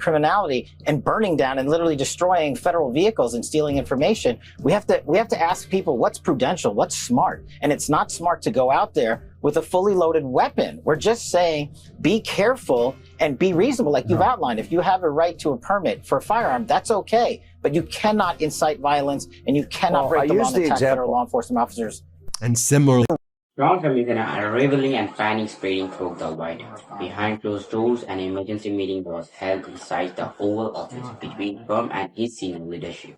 criminality and burning down and literally destroying federal vehicles and stealing information, we have to ask people what's prudential, what's smart. And it's not smart to go out there with a fully loaded weapon. We're just saying be careful and be reasonable, like you've outlined. If you have a right to a permit for a firearm, that's okay, but you cannot incite violence and you cannot break the law and attack federal law enforcement officers. And similarly, Strong families are unraveling and panic spreading through the White House. Behind closed doors, an emergency meeting was held inside the Oval Office between Trump and his senior leadership.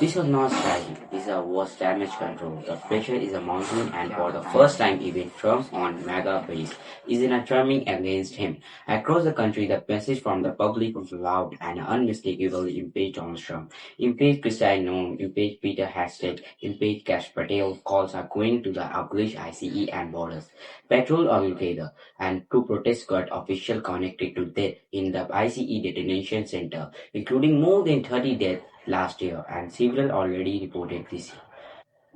This was not strategy, this was damage control. The pressure is a mountain, and for the first time, even Trump's own MAGA base is in a turning against him. Across the country, the message from the public was loud and unmistakably: impeach Donald Trump, impeach Kristi Noem, impeach Peter Hastert, impeach Kash Patel. Calls are going to the Afghan ICE and borders. Patrol altogether, and two protest squad officials connected to death in the ICE detention center, including more than 30 deaths last year, and several already reported this year.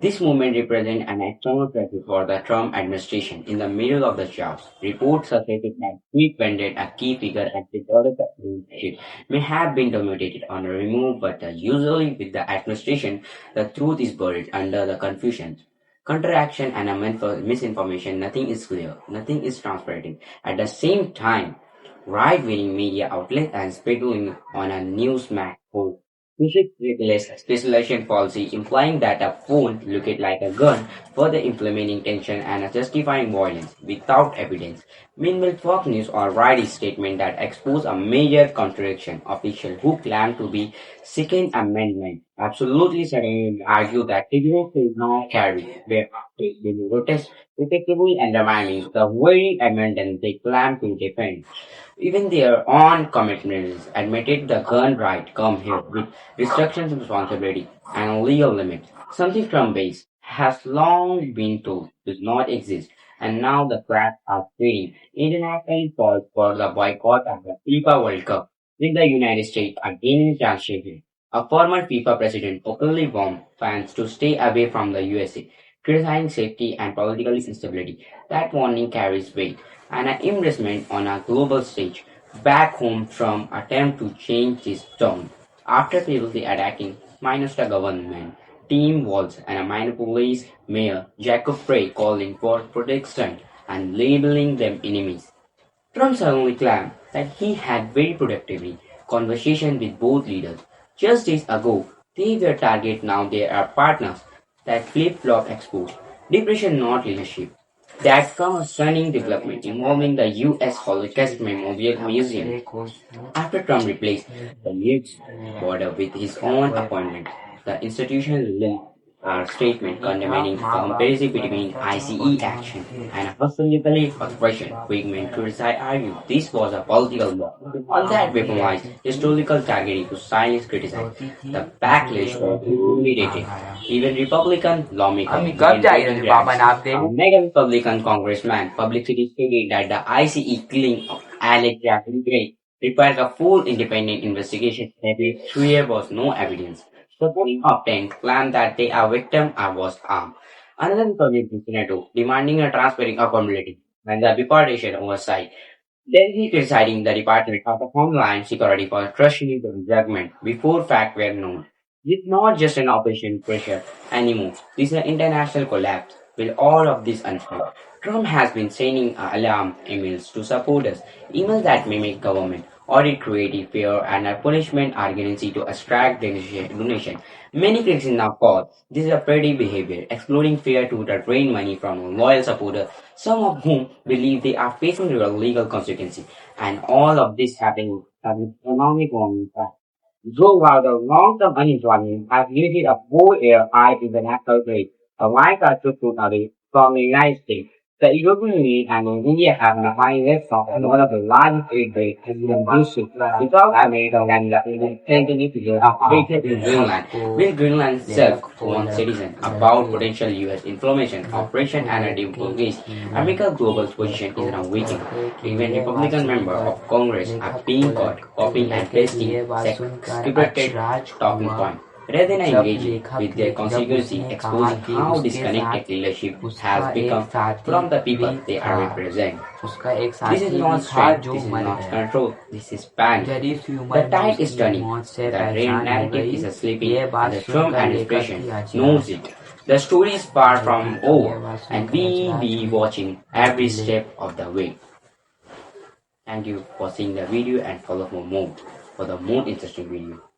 This movement represents an external threat for the Trump administration in the middle of the chaos. Reports suggested that Pete Bennett, a key figure at the leadership, may have been demoted or removed, but usually with the administration, the truth is buried under the confusion. Counteraction and misinformation, nothing is clear, nothing is transparent. At the same time, right-wing media outlets are speculating on a Newsmax poll. Specialization policy implying that a phone looked like a gun, further implementing tension and justifying violence without evidence. Meanwhile, Fox News or write a statement that exposed a major contradiction. Officials who claim to be Second Amendment absolutely certainly argue that cigarettes is not carry, where they protest effectively undermining the very amendment they claim to defend. Even their own commitments admitted the gun right come here with restrictions, responsibility, and legal limits. Something Trump base has long been told does not exist, and now the cracks are spreading. International calls for the boycott of the FIFA World Cup, with the United States again translated. A former FIFA president openly warned fans to stay away from the USA, criticizing safety and political instability. That warning carries weight, and an embarrassment on a global stage. Back home, Trump attempted to change his tone after previously attacking Minnesota government, Tim Walz, and a Minneapolis mayor, Jacob Frey, calling for protection and labeling them enemies. Trump suddenly claimed that he had very productively conversations with both leaders. Just days ago, they were target, now they are partners. That flip-flop exposed depression, not leadership. That from a stunning development involving the U.S. Holocaust Memorial Museum. After Trump replaced the news border with his own appointment, the institution linked a statement condemning the comparison between ICE action and a hostile operation. Quickman criticized argued this was a political war. On that weaponized historical targeting to silence criticize. The backlash was immediate. Even Republican lawmakers mega Republican congressman publicly stated that the ICE killing of Alex Gray required a full independent investigation. There was no evidence. Supporting Opten claimed that they are victim and was armed. Another Republican senator demanding a transparent accountability and the deportation oversight. Then he criticizing the Department of Homeland Security for trusting the judgment before facts were known. This is not just an operation pressure anymore. This is an international collapse. Will all of this unfold? Trump has been sending alarm emails to supporters, emails that mimic government, audit creative fear, and a punishment urgency to extract donation. Many critics now call this a petty behavior, exploiting fear to drain money from loyal supporters, some of whom believe they are facing real legal consequences. And all of this happening as an economic warming fact. So while the long-term unemployment has lifted a full-year high in the national rate, a like are took away from the United States, the European Union and India have the highest and one of the largest aid rates in the region, without America and the United States operated in Greenland, with Greenland's self-owned citizens about potential U.S. information, operation and diplomacy. America's global position is now weakening. Even Republican members of Congress are being caught copying and pasting scripted talking points. rather than जब engaging लेखक with their ने जब constituency, उसने कहा exposing कि how उसके disconnected साथ leadership उसका has एक become साथी from the people भी they था, are represent. उसका एक This is साथी भी not था strength, जो this is मर not गया। control, this is panic. Zari C The उम्र में tide is उसकी turning, मौत से the real पहचान हो narrative गई। is sleeping, ये बात and the Trump सुनकर लेखक administration की आंखें knows आंसू it. The story is far from ये over, बात and सुनकर we अजलास be हुई। watching every ले step of the way. Thank you for seeing the video and follow for more interesting video.